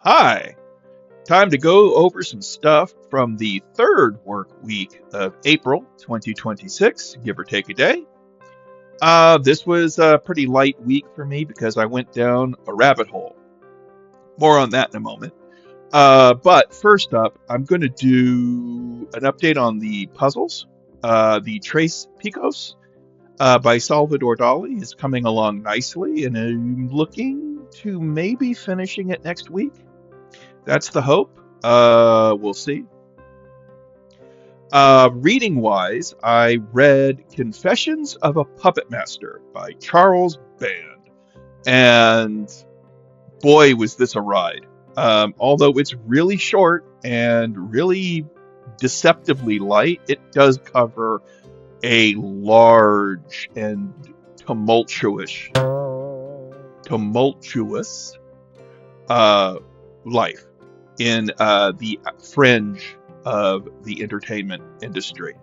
Hi, time to go over some stuff from the third work week of April 2026, give or take a day. This was a pretty light week for me because I went down a rabbit hole. More on that in a moment. But first up, I'm going to do an update on the puzzles. The Trace Picos by Salvador Dali is coming along nicely, and I'm looking to maybe finishing it next week. That's the hope. We'll see. Reading wise, I read Confessions of a Puppetmaster by Charles Band. And boy, was this a ride. Although it's really short and really deceptively light, it does cover a large and tumultuous, tumultuous life in the fringe of the entertainment industry,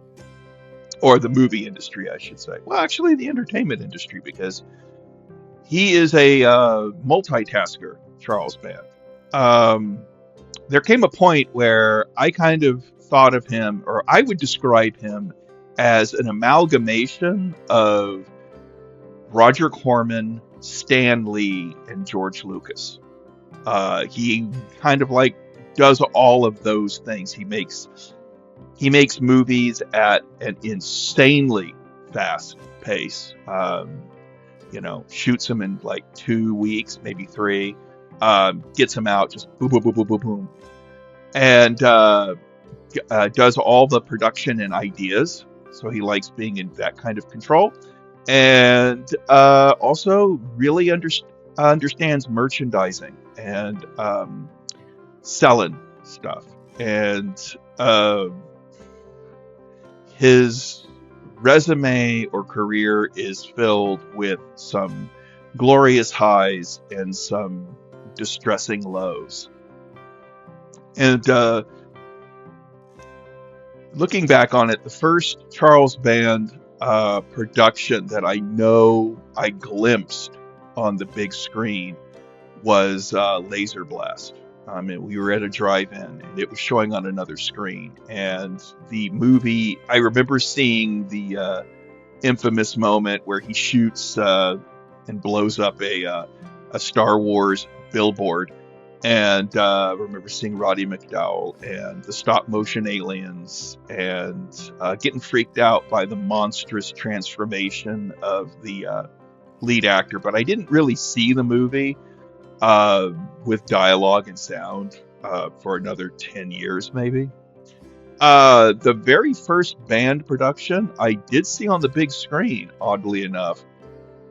or the movie industry, I should say. Well, actually, the entertainment industry, because he is a multitasker, Charles Band. There came a point where I kind of thought of him, or I would describe him as an amalgamation of Roger Corman, Stan Lee, and George Lucas. He kind of like does all of those things. He makes movies at an insanely fast pace. Shoots them in like 2 weeks, maybe 3. Gets them out just boom, boom, boom, boom, boom, boom, and does all the production and ideas. So he likes being in that kind of control, and also really understands merchandising and selling stuff. And his resume or career is filled with some glorious highs and some distressing lows. And looking back on it, the first Charles Band production that I know I glimpsed on the big screen was Laser Blast. We were at a drive-in, and it was showing on another screen. And the movie, I remember seeing the infamous moment where he shoots and blows up a Star Wars billboard. And I remember seeing Roddy McDowell and the stop-motion aliens, and getting freaked out by the monstrous transformation of the lead actor. But I didn't really see the movie with dialogue and sound for another 10 years, maybe. The very first Band production I did see on the big screen, oddly enough,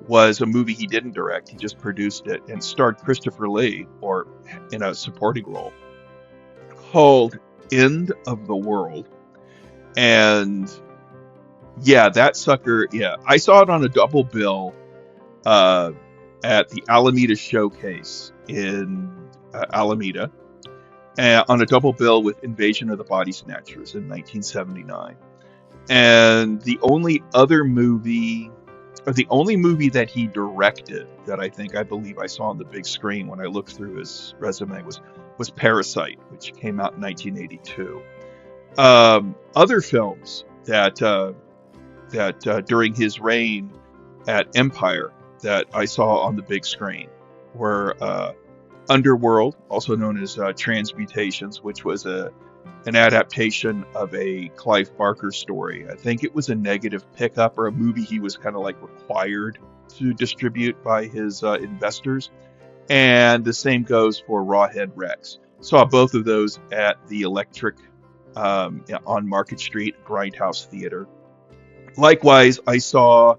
was a movie he didn't direct. He just produced it, and starred Christopher Lee, or in a supporting role, called End of the World. And yeah, that sucker, yeah. I saw it on a double bill at the Alameda Showcase in Alameda, on a double bill with Invasion of the Body Snatchers in 1979. And the only movie that he directed that I believe I saw on the big screen when I looked through his resume was Parasite, which came out in 1982. Other films that during his reign at Empire that I saw on the big screen were Underworld, also known as Transmutations, which was an adaptation of a Clive Barker story. I think it was a negative pickup, or a movie he was kind of like required to distribute by his investors. And the same goes for Rawhead Rex. Saw both of those at the Electric on Market Street Grindhouse Theater. Likewise, I saw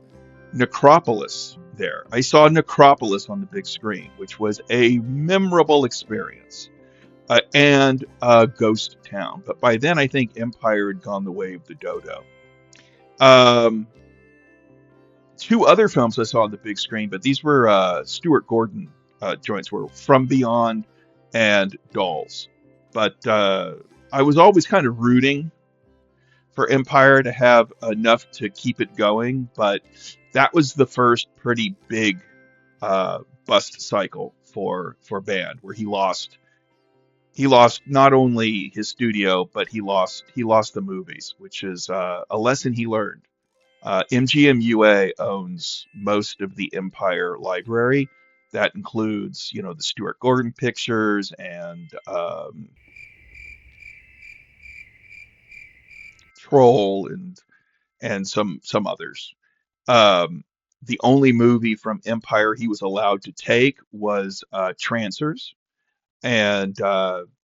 Necropolis there. I saw Necropolis on the big screen, which was a memorable experience. And Ghost Town. But by then, I think Empire had gone the way of the dodo. Two other films I saw on the big screen, but these were Stuart Gordon joints, were From Beyond and Dolls. But I was always kind of rooting for Empire to have enough to keep it going, but that was the first pretty big bust cycle for Band, where he lost he lost not only his studio, but he lost the movies, which is a lesson he learned. MGM owns most of the Empire library. That includes, the Stuart Gordon pictures and Troll and some others. Um, the only movie from Empire he was allowed to take was Trancers, and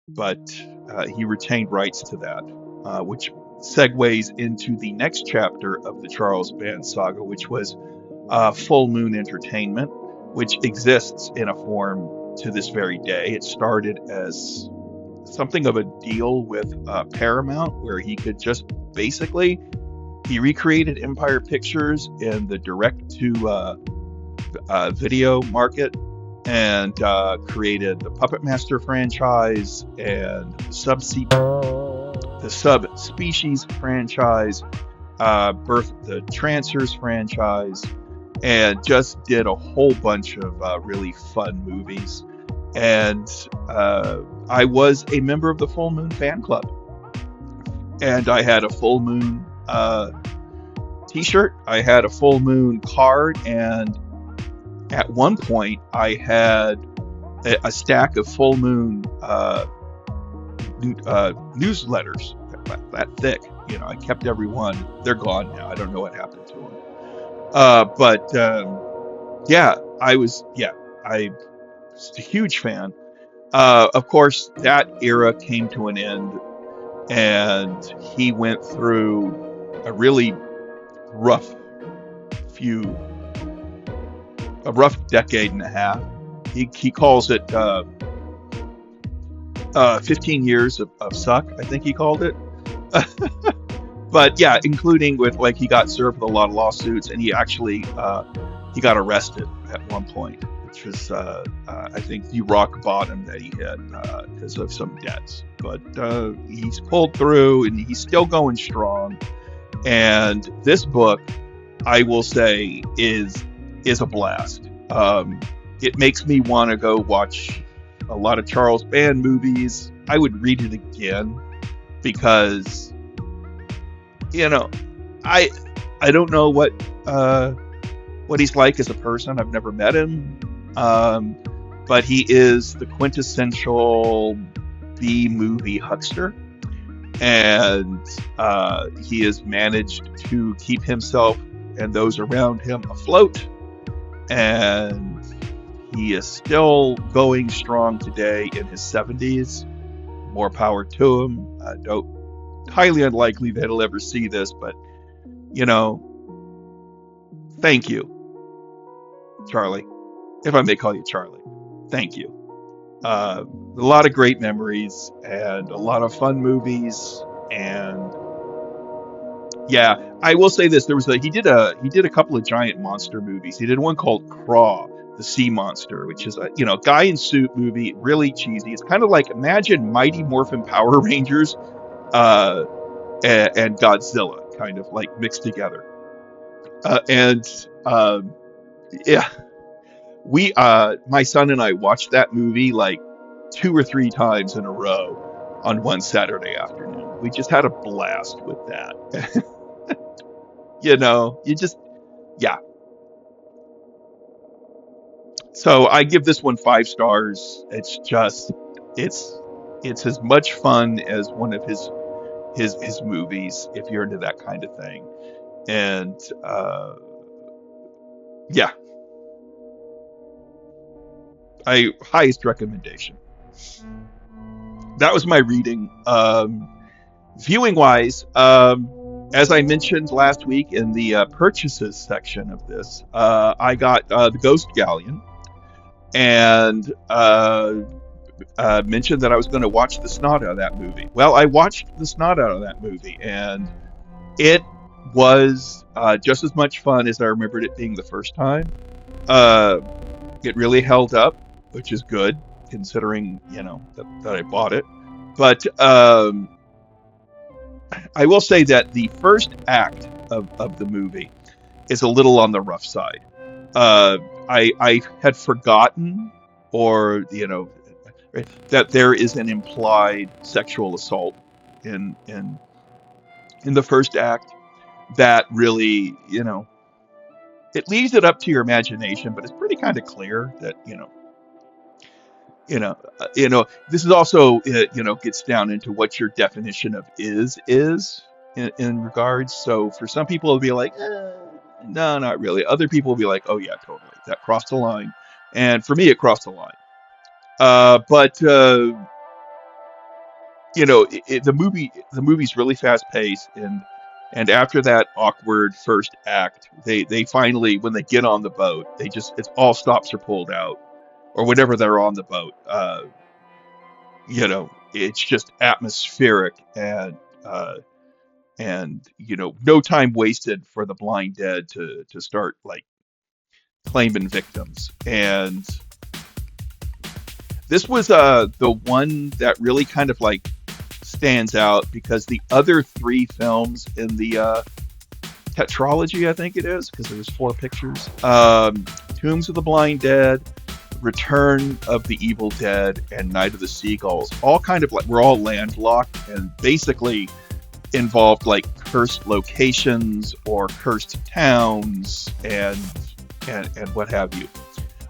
but he retained rights to that, which segues into the next chapter of the Charles Band saga, which was Full Moon Entertainment, which exists in a form to this very day. It started as something of a deal with Paramount, where he could just basically he recreated Empire Pictures in the direct to video market and created the Puppetmaster franchise and the subspecies franchise, birthed the Trancers franchise, and just did a whole bunch of really fun movies. And I was a member of the Full Moon fan club, and I had a Full Moon t-shirt, I had a Full Moon card, and at one point I had a stack of Full Moon newsletters that thick. I kept every one. They're gone now. I don't know what happened to them. But yeah, I was a huge fan. Of course, that era came to an end, and he went through a really rough a rough decade and a half. He calls it 15 years of suck, I think he called it. But yeah, including with he got served with a lot of lawsuits, and he actually he got arrested at one point, which was I think the rock bottom that he hit because of some debts. But he's pulled through, and he's still going strong. And this book, I will say, is a blast. It makes me want to go watch a lot of Charles Band movies. I would read it again because, I don't know what he's like as a person. I've never met him, but he is the quintessential B movie huckster, and he has managed to keep himself and those around him afloat, and he is still going strong today in his 70s. More power to him. Highly unlikely that he'll ever see this, but thank you, Charlie, if I may call you Charlie. Thank you. A lot of great memories and a lot of fun movies, and yeah, I will say this: he did a couple of giant monster movies. He did one called Craw, the Sea Monster, which is a guy in suit movie, really cheesy. It's kind of like, imagine Mighty Morphin Power Rangers and Godzilla, kind of like mixed together. And yeah, my son and I watched that movie like 2 or 3 times in a row on one Saturday afternoon. We just had a blast with that. Yeah. So I give this one 5 stars. It's as much fun as one of his movies, if you're into that kind of thing. And yeah, highest recommendation. That was my reading. Viewing wise, as I mentioned last week in the purchases section of this, I got the Ghost Galleon, and mentioned that I was going to watch the snot out of that movie. Well, I watched the snot out of that movie, and it was just as much fun as I remembered it being the first time. It really held up, which is good, considering that I bought it. But I will say that the first act of the movie is a little on the rough side. I had forgotten, or that there is an implied sexual assault in the first act that really, it leaves it up to your imagination, but it's pretty kind of clear that, this is also, gets down into what your definition of is in regards. So for some people, it'll be like, no, not really. Other people will be like, oh yeah, totally, that crossed the line. And for me, it crossed the line. But the movie's really fast paced, and after that awkward first act, they finally, when they get on the boat, it's all stops are pulled out, or whenever they're on the boat. It's just atmospheric, and no time wasted for the blind dead to start like claiming victims. And this was the one that really kind of like stands out, because the other three films in the tetralogy, I think it is, because there was 4 pictures, Tombs of the Blind Dead, Return of the Evil Dead, and Night of the Seagulls, all kind of like, we're all landlocked and basically involved like cursed locations or cursed towns and what have you.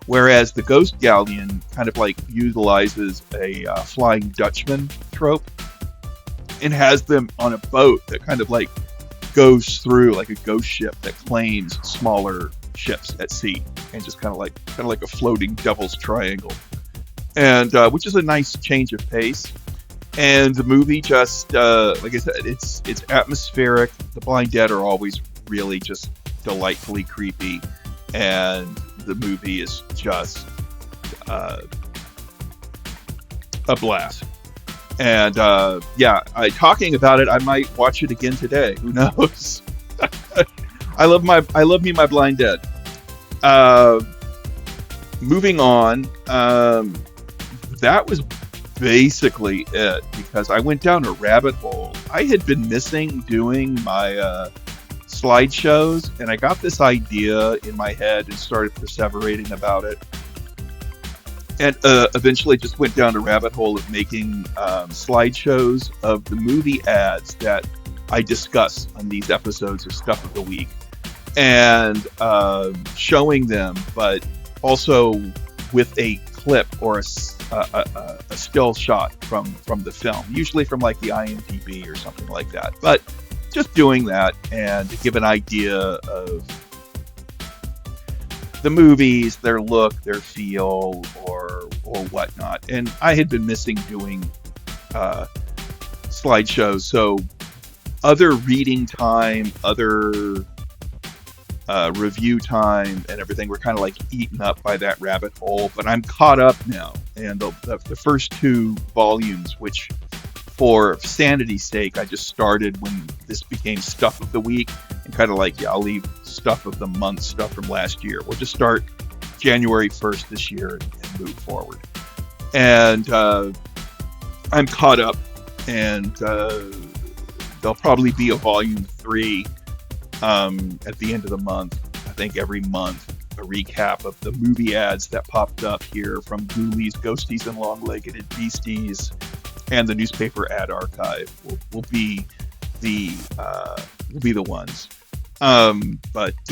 Whereas the Ghost Galleon kind of like utilizes a Flying Dutchman trope and has them on a boat that kind of like goes through like a ghost ship that claims smaller ships at sea, and just kind of like a floating devil's triangle, and which is a nice change of pace. And the movie just, like I said, it's atmospheric. The Blind Dead are always really just delightfully creepy, and the movie is just a blast. And talking about it, I might watch it again today. Who knows? I love me my Blind Dead. Moving on, that was basically it, because I went down a rabbit hole. I had been missing doing my slideshows, and I got this idea in my head and started perseverating about it. And eventually just went down a rabbit hole of making slideshows of the movie ads that I discuss on these episodes of Stuff of the Week, and showing them, but also with a clip or a still shot from the film, usually from like the IMDb or something like that. But just doing that and to give an idea of the movies, their look, their feel, or whatnot. And I had been missing doing slideshows, so other reading time, other review time, and everything were kind of like eaten up by that rabbit hole. But I'm caught up now, and the first 2 volumes, which for sanity's sake, I just started when this became Stuff of the Week, and kind of like, I'll leave Stuff of the Month stuff from last year. We'll just start January 1st this year and move forward. And I'm caught up, and there'll probably be a volume 3 at the end of the month. I think every month, a recap of the movie ads that popped up here from Ghoulies, Ghosties, and Long-Legged Beasties, and the newspaper ad archive will be the ones. That's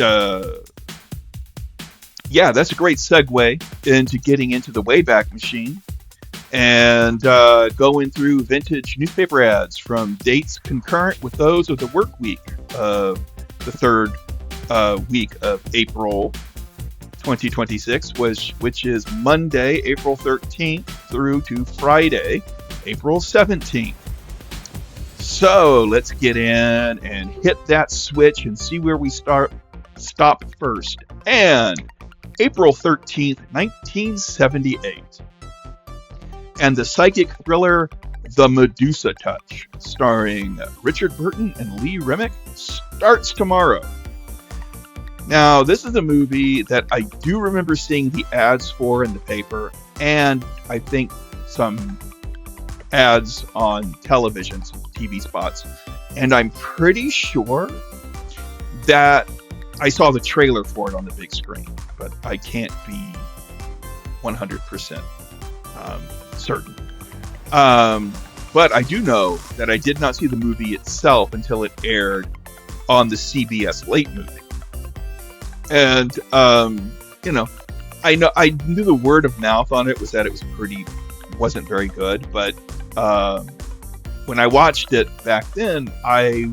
a great segue into getting into the Wayback Machine and going through vintage newspaper ads from dates concurrent with those of the work week of the 3rd week of April 2026, which is Monday, April 13th through to Friday, April 17th. So let's get in and hit that switch and see where we stop first. And April 13th, 1978. And the psychic thriller The Medusa Touch, starring Richard Burton and Lee Remick, starts tomorrow. Now, this is a movie that I do remember seeing the ads for in the paper, and I think some ads on television, some TV spots. And I'm pretty sure that I saw the trailer for it on the big screen, but I can't be 100% certain. But I do know that I did not see the movie itself until it aired on the CBS Late movie. And, you know, I knew the word of mouth on it was that it wasn't very good. But when I watched it back then, I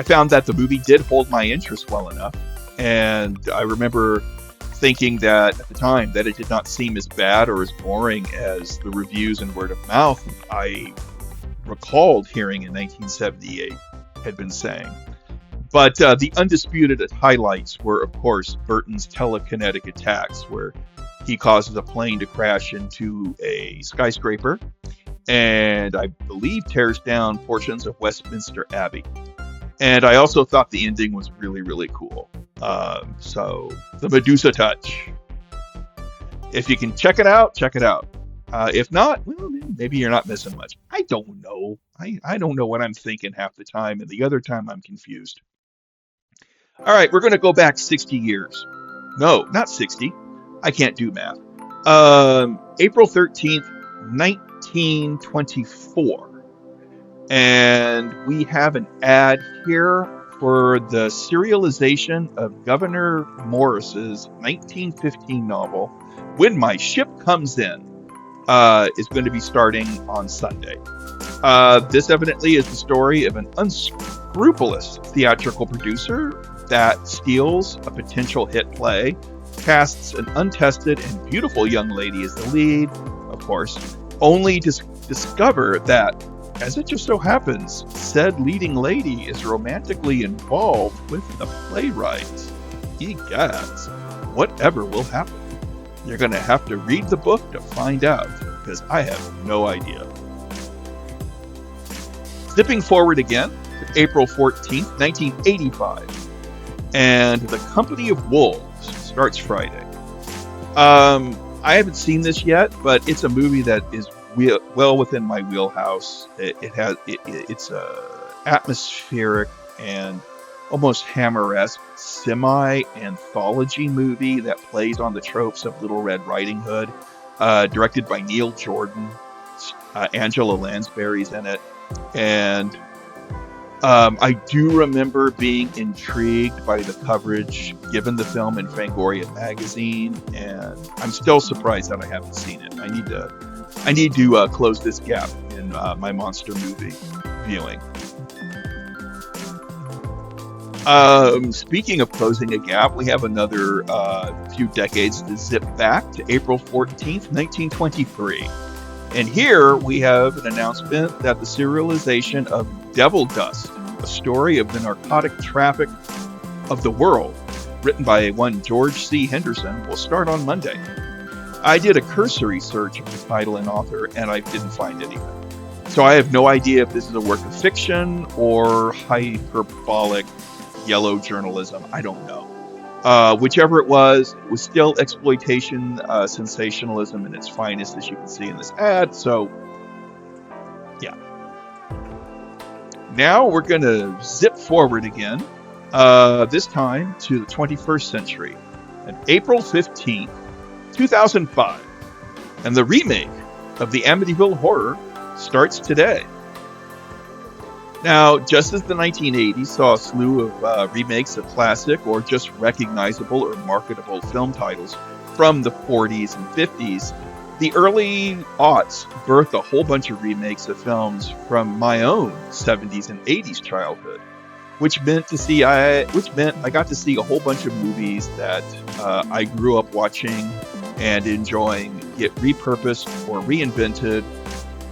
found that the movie did hold my interest well enough. And I remember thinking that at the time that it did not seem as bad or as boring as the reviews and word of mouth I recalled hearing in 1978 had been saying. But the undisputed highlights were, of course, Burton's telekinetic attacks, where he causes a plane to crash into a skyscraper and I believe tears down portions of Westminster Abbey. And I also thought the ending was really, really cool. So, the Medusa Touch. If you can check it out, check it out. If not, well, maybe you're not missing much. I don't know. I don't know what I'm thinking half the time, and the other time I'm confused. All right, we're going to go back 60 years. No, not 60. I can't do math. April 13th, 1924. And we have an ad here for the serialization of Governor Morris's 1915 novel, When My Ship Comes In, is going to be starting on Sunday. This evidently is the story of an unscrupulous theatrical producer that steals a potential hit play, casts an untested and beautiful young lady as the lead, of course, only to discover that, as it just so happens, said leading lady is romantically involved with the playwright. Egads, whatever will happen? You're going to have to read the book to find out, because I have no idea. Zipping forward again to April 14th, 1985, and The Company of Wolves starts Friday. I haven't seen this yet, but it's a movie that is well within my wheelhouse. It's a atmospheric and almost Hammer-esque semi-anthology movie that plays on the tropes of Little Red Riding Hood, directed by Neil Jordan. Angela Lansbury's in it, and I do remember being intrigued by the coverage given the film in Fangoria magazine, and I'm still surprised that I haven't seen it. I need to close this gap in my monster movie viewing. Speaking of closing a gap, we have another few decades to zip back to April 14th, 1923. And here we have an announcement that the serialization of Devil Dust, a story of the narcotic traffic of the world, written by one George C. Henderson, will start on Monday. I did a cursory search of the title and author, and I didn't find anything. So I have no idea if this is a work of fiction or hyperbolic yellow journalism. I don't know. Whichever it was still exploitation, sensationalism in its finest, as you can see in this ad. So, yeah. Now we're going to zip forward again, this time to the 21st century, and April 15th, 2005. And the remake of the Amityville Horror starts today. Now, just as the 1980s saw a slew of remakes of classic or just recognizable or marketable film titles from the 40s and 50s, the early aughts birthed a whole bunch of remakes of films from my own 70s and 80s childhood, which meant I got to see a whole bunch of movies that I grew up watching and enjoying get repurposed or reinvented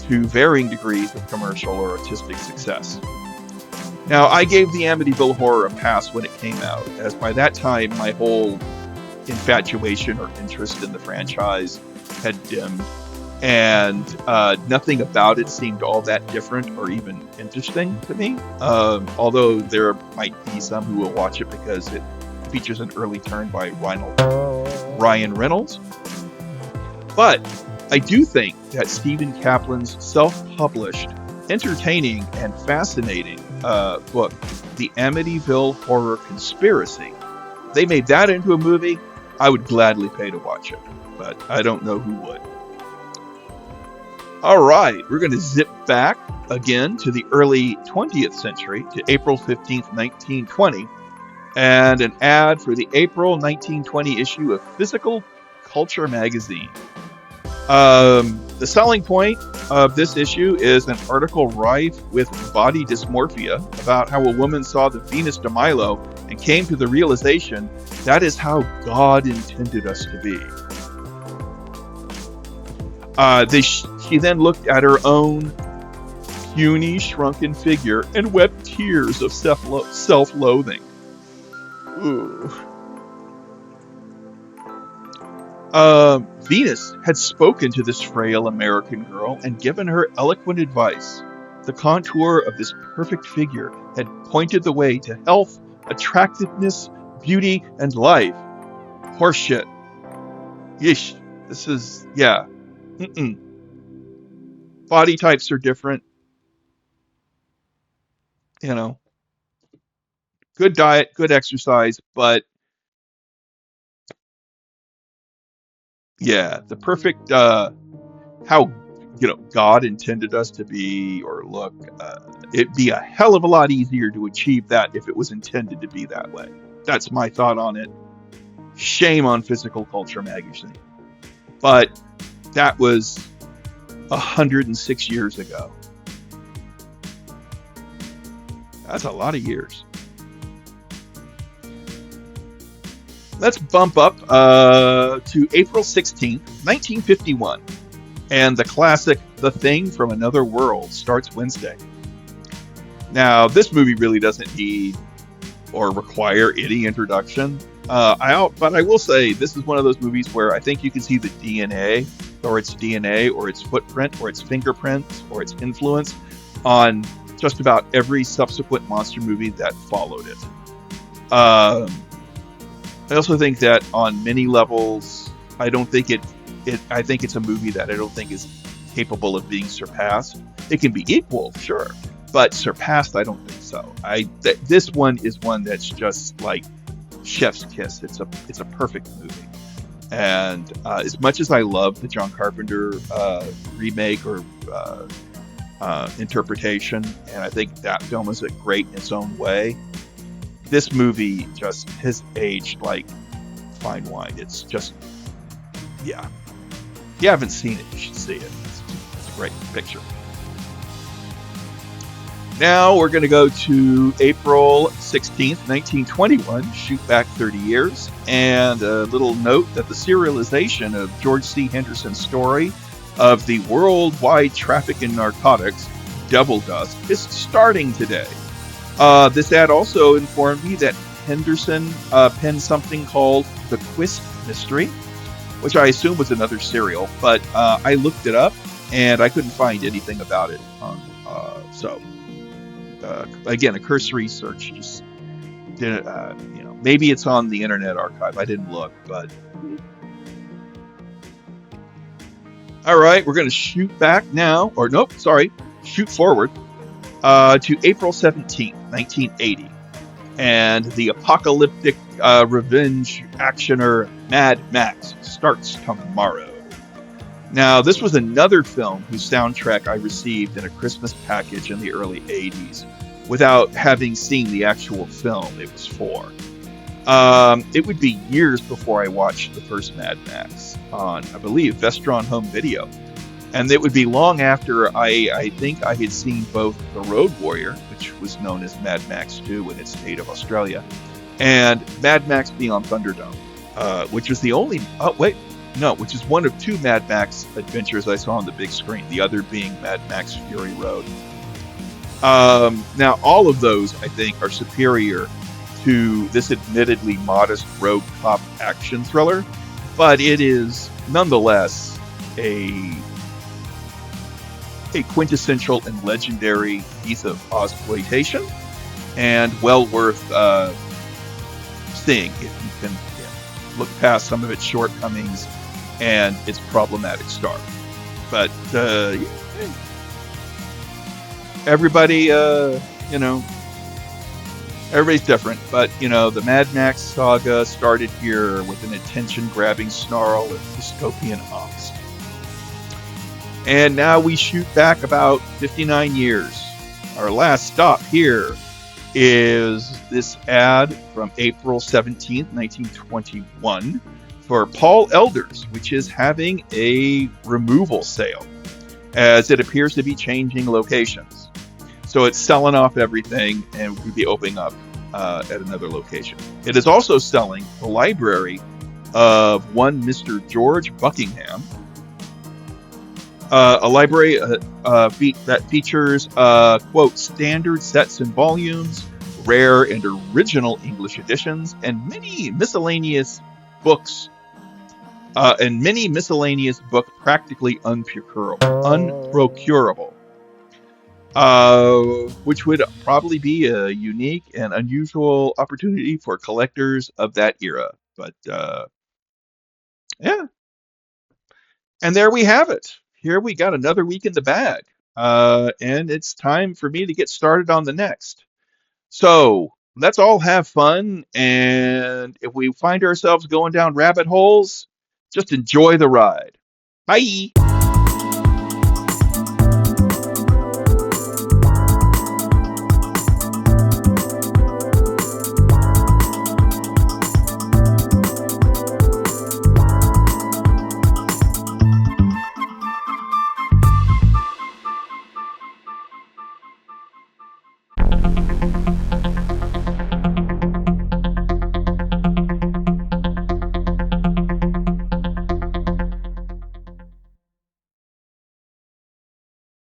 to varying degrees of commercial or artistic success. Now, I gave the Amityville Horror a pass when it came out, as by that time my whole infatuation or interest in the franchise had dimmed, and nothing about it seemed all that different or even interesting to me, although there might be some who will watch it because it features an early turn by Ryan Reynolds. But I do think that Stephen Kaplan's self-published, entertaining, and fascinating book, The Amityville Horror Conspiracy, they made that into a movie, I would gladly pay to watch it, but I don't know who would. All right, we're going to zip back again to the early 20th century, to April 15th, 1920, and an ad for the April 1920 issue of Physical Culture magazine. The selling point of this issue is an article rife with body dysmorphia about how a woman saw the Venus de Milo and came to the realization that is how God intended us to be. She then looked at her own puny, shrunken figure and wept tears of self-loathing. Ooh. Venus had spoken to this frail American girl and given her eloquent advice. The contour of this perfect figure had pointed the way to health, attractiveness, beauty, and life. Horseshit. Yeesh. This is, yeah. Mm-mm. Body types are different. You know, good diet, good exercise, but yeah, the perfect, how, God intended us to be or look, it'd be a hell of a lot easier to achieve that if it was intended to be that way. That's my thought on it. Shame on Physical Culture magazine. But that was 106 years ago. That's a lot of years. Let's bump up to April 16th, 1951. And the classic The Thing from Another World starts Wednesday. Now, this movie really doesn't need or require any introduction. But I will say this is one of those movies where I think you can see the DNA or its footprint or its fingerprints or its influence on just about every subsequent monster movie that followed it. I also think that on many levels, I think it's a movie that I don't think is capable of being surpassed. It can be equal, sure, but surpassed, I don't think so. This one is one that's just like chef's kiss. It's a perfect movie. And as much as I love the John Carpenter remake or interpretation, and I think that film is great in its own way, this movie just has aged like fine wine. It's just, yeah. If you haven't seen it, you should see it. It's a great picture. Now we're going to go to April 16th, 1921, shoot back 30 years, and a little note that the serialization of George C. Henderson's story of the worldwide traffic in narcotics, Devil Dust, is starting today. This ad also informed me that Henderson penned something called The Quist Mystery, which I assume was another serial, but I looked it up and I couldn't find anything about it. Again, a cursory search just did, maybe it's on the Internet Archive. I didn't look, but all right, we're going to shoot back now, shoot forward to April 17th, 1980, and the apocalyptic revenge actioner Mad Max starts tomorrow. Now, this was another film whose soundtrack I received in a Christmas package in the early 80s without having seen the actual film it was for. It would be years before I watched the first Mad Max on, I believe, Vestron Home Video. And it would be long after I think I had seen both The Road Warrior, which was known as Mad Max 2 in its native Australia, and Mad Max Beyond Thunderdome, which was which is one of two Mad Max adventures I saw on the big screen, the other being Mad Max Fury Road. Now, all of those, I think, are superior to this admittedly modest road cop action thriller, but it is nonetheless a quintessential and legendary piece of Ozploitation, and well worth seeing if you can look past some of its shortcomings and its problematic start. But everybody, everybody's different. But the Mad Max saga started here with an attention-grabbing snarl of dystopian angst. And now we shoot back about 59 years. Our last stop here is this ad from April 17th, 1921 for Paul Elders, which is having a removal sale as it appears to be changing locations. So it's selling off everything and we'll be opening up at another location. It is also selling the library of one Mr. George Buckingham, a library that features, quote, standard sets and volumes, rare and original English editions, and many miscellaneous books, practically unprocurable, which would probably be a unique and unusual opportunity for collectors of that era. But yeah, and there we have it. Here we got another week in the bag. And it's time for me to get started on the next. So let's all have fun. And if we find ourselves going down rabbit holes, just enjoy the ride. Bye.